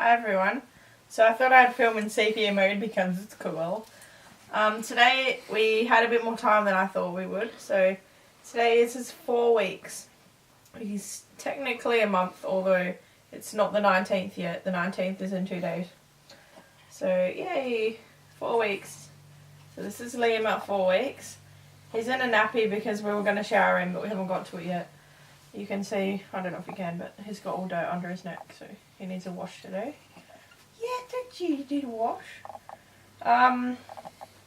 Hi everyone. So I thought I'd film in sepia mode because it's cool. Today we had a bit more time than I thought we would. So today is his 4 weeks. He's technically a month, although it's not the 19th yet. The 19th is in 2 days. So yay, 4 weeks. So this is Liam at 4 weeks. He's in a nappy because we were going to shower him, but we haven't got to it yet. You can see, I don't know if you can, but he's got all dirt under his neck, so he needs a wash today. Yeah, did you? You did a wash.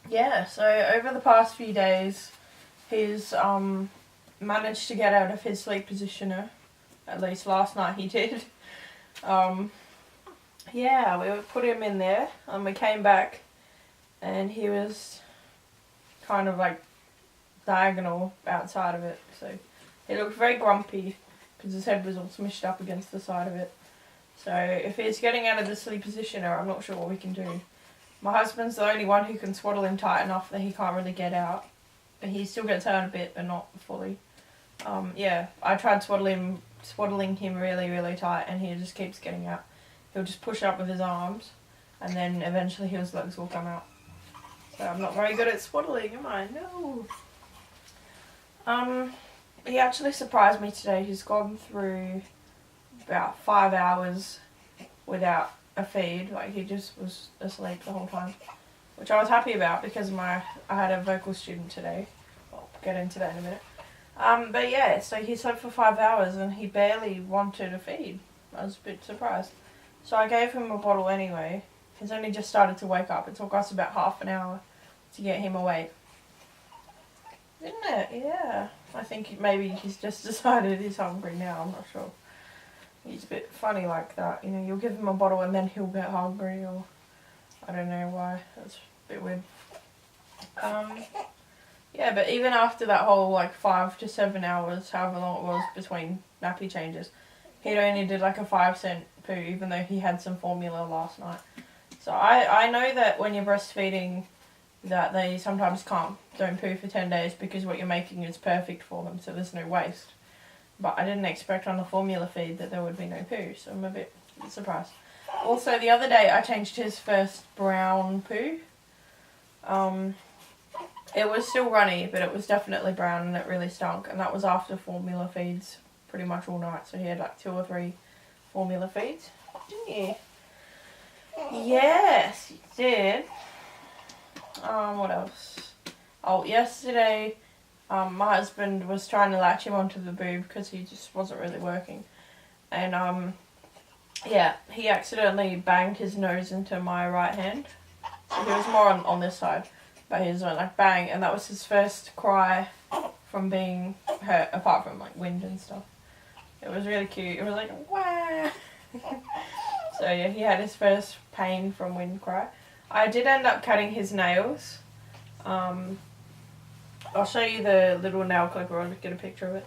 Yeah, so over the past few days, he's managed to get out of his sleep positioner. At least last night he did. Yeah, we put him in there, and we came back, and he was kind of like diagonal outside of it, so he looked very grumpy because his head was all smushed up against the side of it. So if he's getting out of the sleep positioner, I'm not sure what we can do. My husband's the only one who can swaddle him tight enough that he can't really get out. But he still gets out a bit, but not fully. Yeah, I tried swaddling him really, really tight, and he just keeps getting out. He'll just push up with his arms, and then eventually his legs will come out. So I'm not very good at swaddling, am I? No. He actually surprised me today. He's gone through about 5 hours without a feed. Like, he just was asleep the whole time, which I was happy about because I had a vocal student today. I'll get into that in a minute. But yeah, so he slept for 5 hours and he barely wanted a feed. I was a bit surprised. So I gave him a bottle anyway. He's only just started to wake up. It took us about half an hour to get him awake. Didn't it? Yeah. I think maybe he's just decided he's hungry now. I'm not sure. He's a bit funny like that. You know, you'll give him a bottle and then he'll get hungry, or I don't know why. That's a bit weird. Yeah, but even after that whole like 5 to 7 hours, however long it was between nappy changes, he'd only did like a 5-cent poo, even though he had some formula last night. So I know that when you're breastfeeding, that they sometimes don't poo for 10 days because what you're making is perfect for them, so there's no waste. But I didn't expect on a formula feed that there would be no poo, so I'm a bit surprised. Also, the other day I changed his first brown poo. It was still runny, but it was definitely brown and it really stunk, and that was after formula feeds pretty much all night, so he had like 2 or 3 formula feeds. Didn't you? Yes, you did. What else? Oh, yesterday, my husband was trying to latch him onto the boob because he just wasn't really working. And, yeah, he accidentally banged his nose into my right hand. So he was more on this side, but he was like bang, and that was his first cry from being hurt, apart from like wind and stuff. It was really cute. It was like, wah! So yeah, he had his first pain from wind cry. I did end up cutting his nails. I'll show you the little nail clipper. I'll get a picture of it.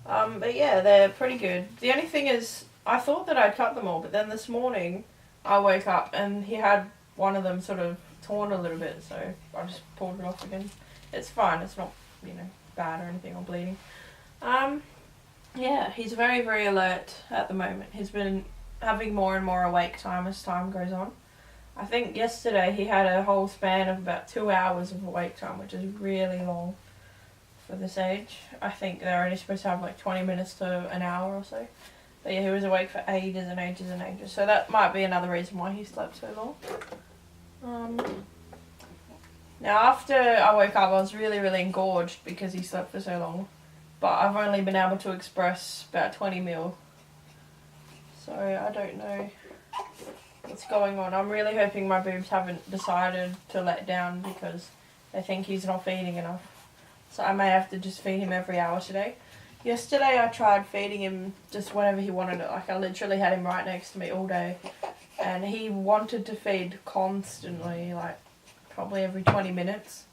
But yeah, they're pretty good. The only thing is, I thought that I'd cut them all, but then this morning I woke up and he had one of them sort of torn a little bit, so I just pulled it off again. It's fine. It's not, you know, bad or anything or bleeding. Yeah, he's very, very alert at the moment. He's been having more and more awake time as time goes on. I think yesterday he had a whole span of about 2 hours of awake time, which is really long for this age. I think they're only supposed to have like 20 minutes to an hour or so. But yeah, he was awake for ages and ages and ages. So that might be another reason why he slept so long. Now after I woke up, I was really, really engorged because he slept for so long. But I've only been able to express about 20 mil. So I don't know what's going on. I'm really hoping my boobs haven't decided to let down because they think he's not feeding enough. So I may have to just feed him every hour today. Yesterday I tried feeding him just whenever he wanted it. Like, I literally had him right next to me all day. And he wanted to feed constantly, like probably every 20 minutes.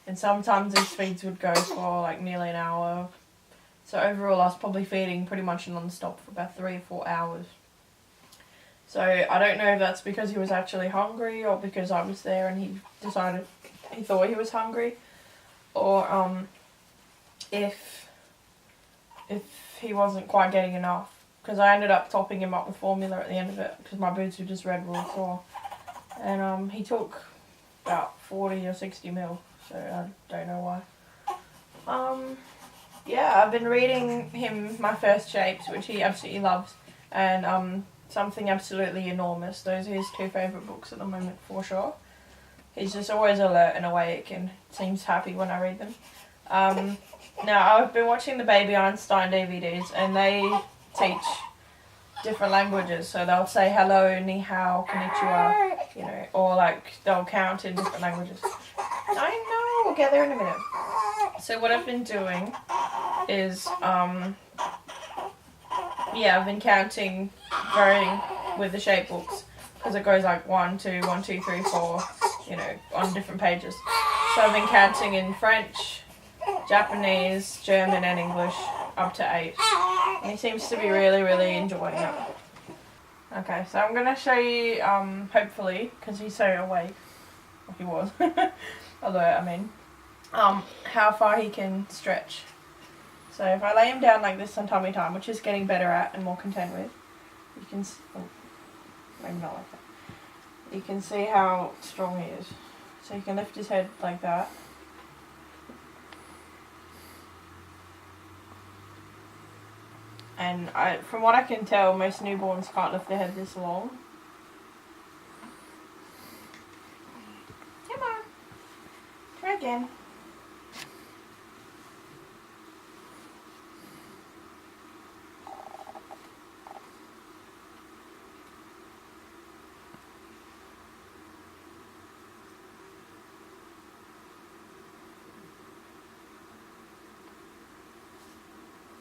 And sometimes these feeds would go for like nearly an hour. So overall I was probably feeding pretty much non-stop for about 3 or 4 hours. So I don't know if that's because he was actually hungry or because I was there and he decided he thought he was hungry, or if he wasn't quite getting enough. because I ended up topping him up with formula at the end of it because my boots were just red raw sore. And he took about 40 or 60 mil, so I don't know why. Yeah, I've been reading him my first shapes, which he absolutely loves, and Something Absolutely Enormous. Those are his two favourite books at the moment for sure. He's just always alert and awake and seems happy when I read them. Now, I've been watching the Baby Einstein DVDs, and they teach different languages. So they'll say hello, ni hao, konnichiwa, you know, or like they'll count in different languages. I know, we'll get there in a minute. So what I've been doing is, yeah, I've been counting with the shape books, because it goes like 1, 2, 1, 2, 3, 4, you know, on different pages. So I've been counting in French, Japanese, German and English up to 8. And he seems to be really, really enjoying it. Okay, so I'm going to show you, hopefully, because he's so awake, or he was, although, I mean, how far he can stretch. So if I lay him down like this on tummy time, which is getting better at and more content with, you can, maybe not like that, you can see how strong he is. So you can lift his head like that. And from what I can tell, most newborns can't lift their head this long. Come on. Try again.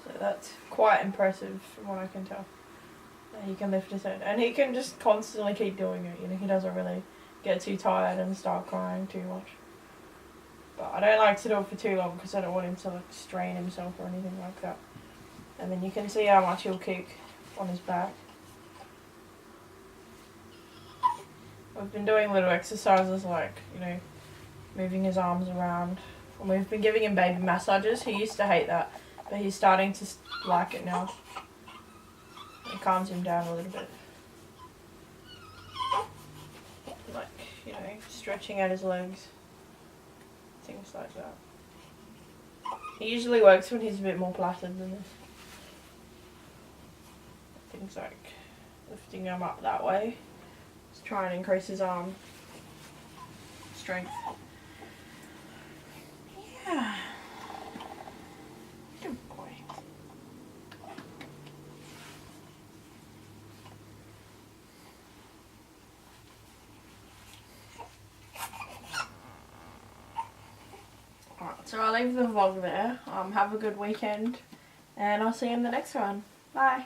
So that's quite impressive from what I can tell. He can lift his head. And he can just constantly keep doing it. You know, he doesn't really get too tired and start crying too much. But I don't like to do it for too long because I don't want him to like strain himself or anything like that. And then you can see how much he'll kick on his back. We've been doing little exercises like, you know, moving his arms around. And we've been giving him baby massages. He used to hate that, but he's starting to like it now. It calms him down a little bit. Like, you know, stretching out his legs. Things like that. He usually works when he's a bit more placid than this. Things like lifting him up that way. Just try and increase his arm strength. Yeah. Good boy. Alright, so I'll leave the vlog there. Have a good weekend, and I'll see you in the next one. Bye.